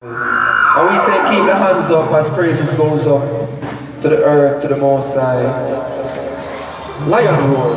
And we say keep the hands up as praises goes up to the earth, to the Most High. Lion roar.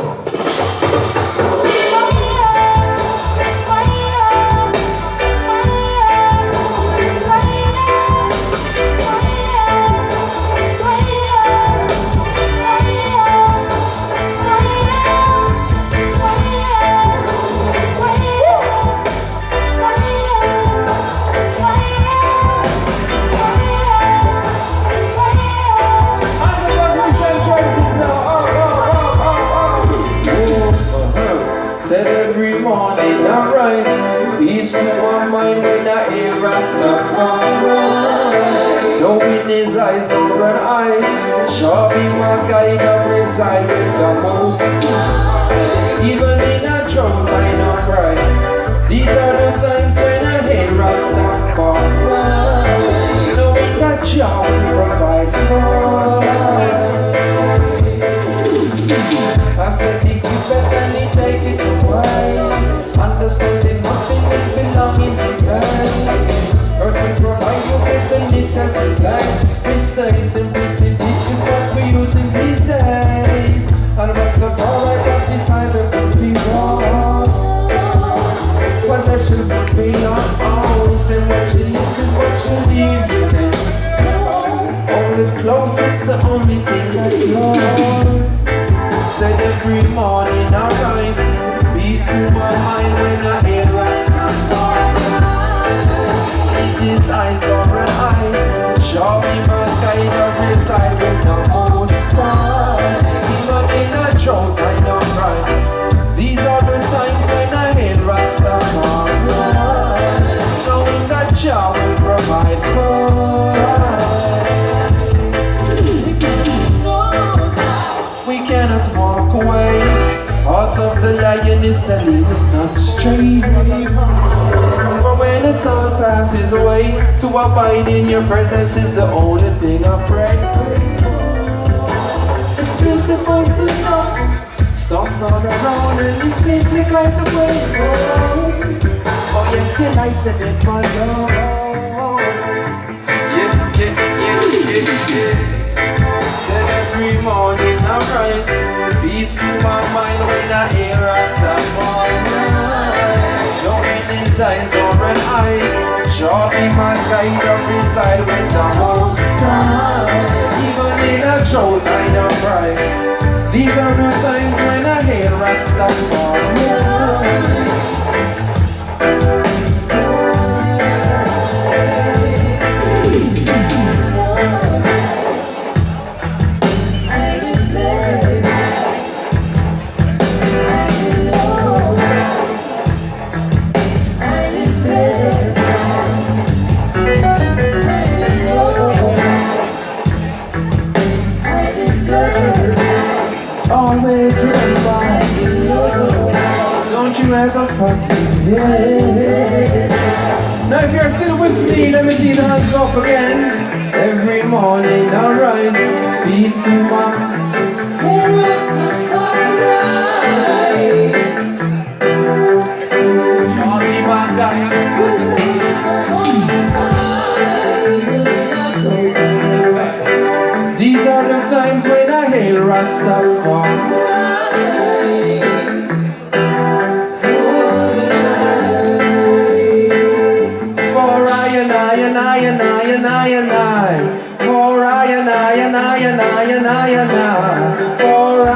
Said every morning I rise, peace to my mind when I hear Ras Tafari. Knowing his eyes over an eye, shall be my guide and reside with the Most High. Even in a drought I not cry. These are the times when I hear Ras Tafari. Knowing that Jah will provide for. I said he gives it and he take it away. Understanding nothing is belonging to Christ. Earth will provide you with the necessities. Precise simplicity is what we use in these days. And Ras Tafari got decided to be wrong. Possessions would be your own, and what you live is what you leave with them. Only close, it's the only thing that's yours. Said every morning I rise, peace to my mind when I hear Ras Tafari. His eyes are an eye, shall be my guide and reside with the Most High. Even in a drought I don't cry. These are the times when I hear Ras Tafari. Knowing that Jah will provide for us. We cannot walk away. Heart of the lion is to lead us not astray. For when the time passes away, to abide in your presence is the only thing I pray. It's beautiful to know storms all around and you sleep like the wave. Oh yes, you lighten it, my love. Yeah. Said every morning I rise, peace to my mind when I hear Ras Tafari. Knowing his eyes are an eye, shall be my guide and reside with the Most High. Even in a drought I don't cry. These are the times when I hear Ras Tafari. Always remember, don't you ever forget. Now if you're still with me, let me see the hands go up again. Every morning I rise, peace to my Ras Tafari. Shall be my guide. These are the times when I hail Ras Tafari. For I and I and I and I and I and I. For I and I and I and I and I and I. For I.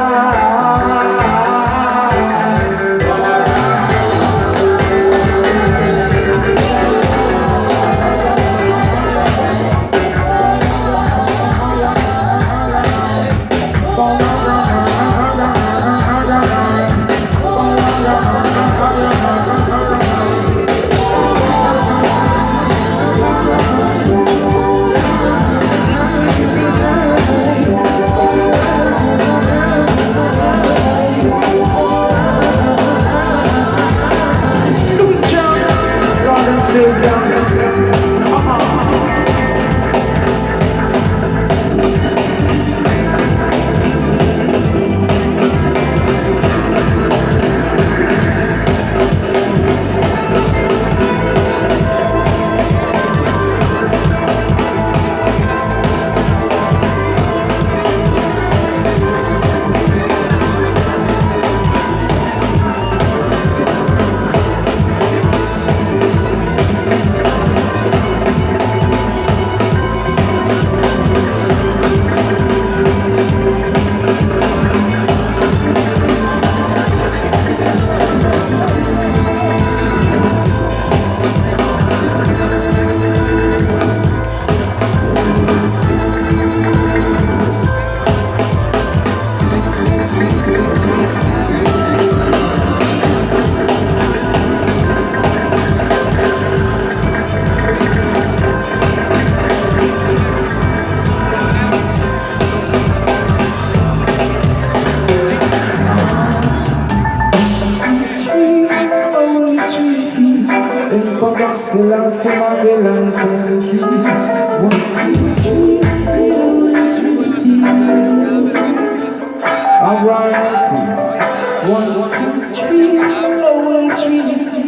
and key. 1, 2, 3, Holy Trinity. Alright, 1, 2, 3, Holy Trinity.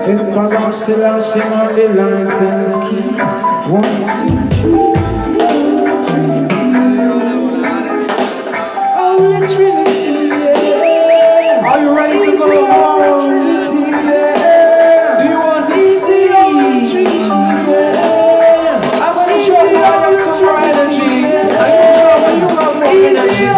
Emperor Selassie on the lines and key. 1, 2, 3, Holy Trinity. Yeah. Are you ready to go home? Do you want to see Holy Trinity? Yeah. I'm going to show you I have some more energy. I'm going to show you have more energy.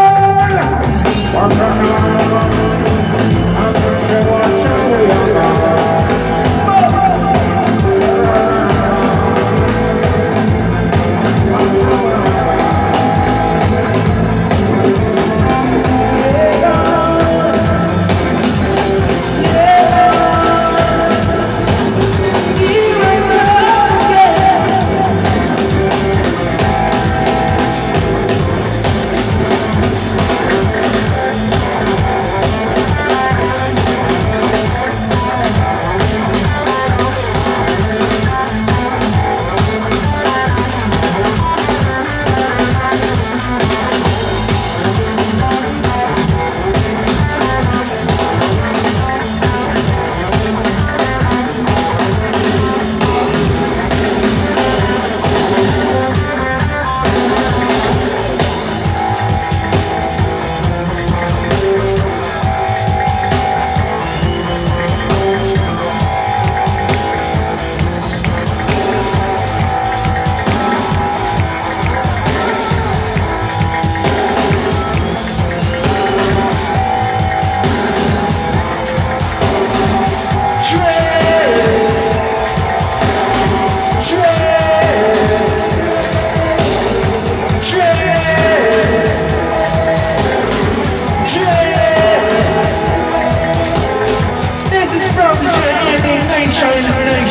This is Protoje The Indiggnation.